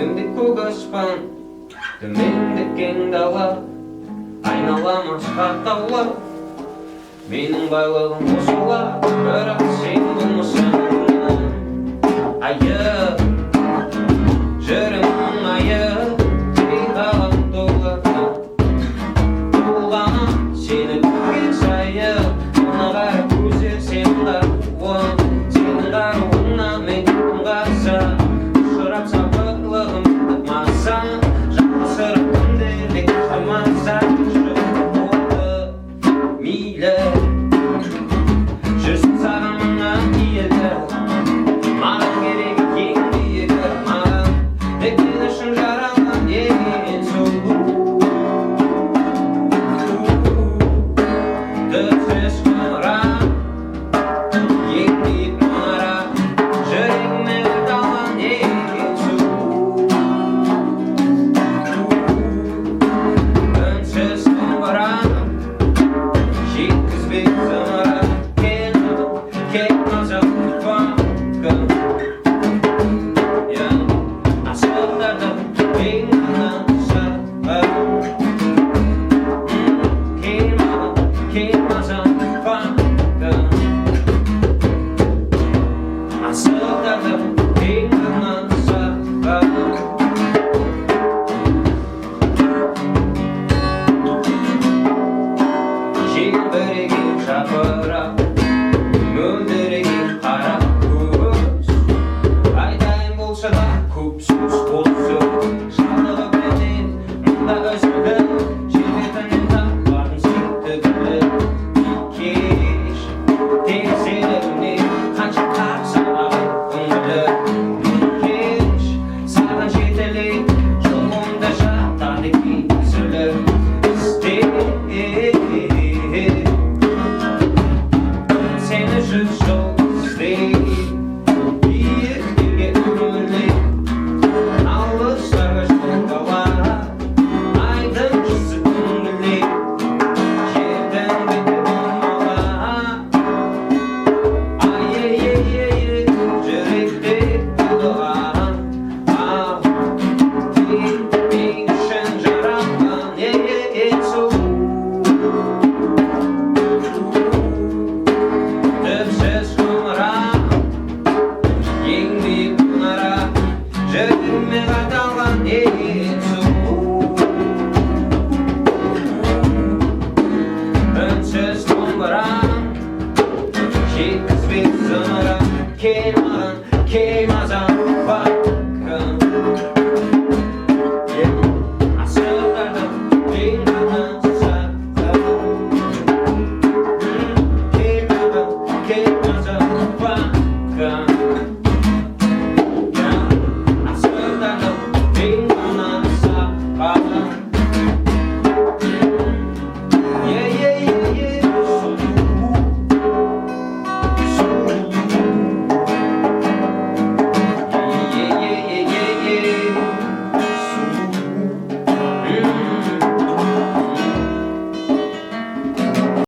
Күнде көк аспан, төменде кең дала, айналамыз қаттаулар. Менің байлығым қосыла, бірақ сен болмасаң айы, жүрегім айы, бейғалам толы. Толғанам сені көрген сайы, мына қарап көзі сен қаруым, сенің қаруыңа мен ыңғайса, ұшырап сабырлығымды мазаң, жасырып күнделік қоймасаң, жүрек болды мейлі. Жүрсің саған мына киелі, маған керек ең биігі, маған тек мен үшін жаралған ең сұлу. Түпсіз құмырам, ең биік мұнара, жүрегіме қалған ең сұлу. Үнсіз құмырам, жеткізбей зымырап, кел мазақ күн. Асфальттарда ең аңсап, кел мазақ күн. Асфальттарда ең аңсап, желбіреген жапырақ, мөлдіреген қара көз. Айтайын болса да көп сөз, ол сөз шалығып менен мұнда үзілді. Жер бетінен таппадым сүйікті гүлді. Кеш теңселігіне қанша тапсам көңілі. Кеш саған жетелей жолыңда жатады кесілі. Seni жүз жыл іздеймін, биіктерге үңілеймін, алыстарға жолдала, айдың жүзі үңілеймін, жердің беті болмала. Ай-ей-ей-ей, жүректе қалған, мен үшін жаралған ең сұлу. Түпсіз құмырам, ең биік мұнара, жүрегіме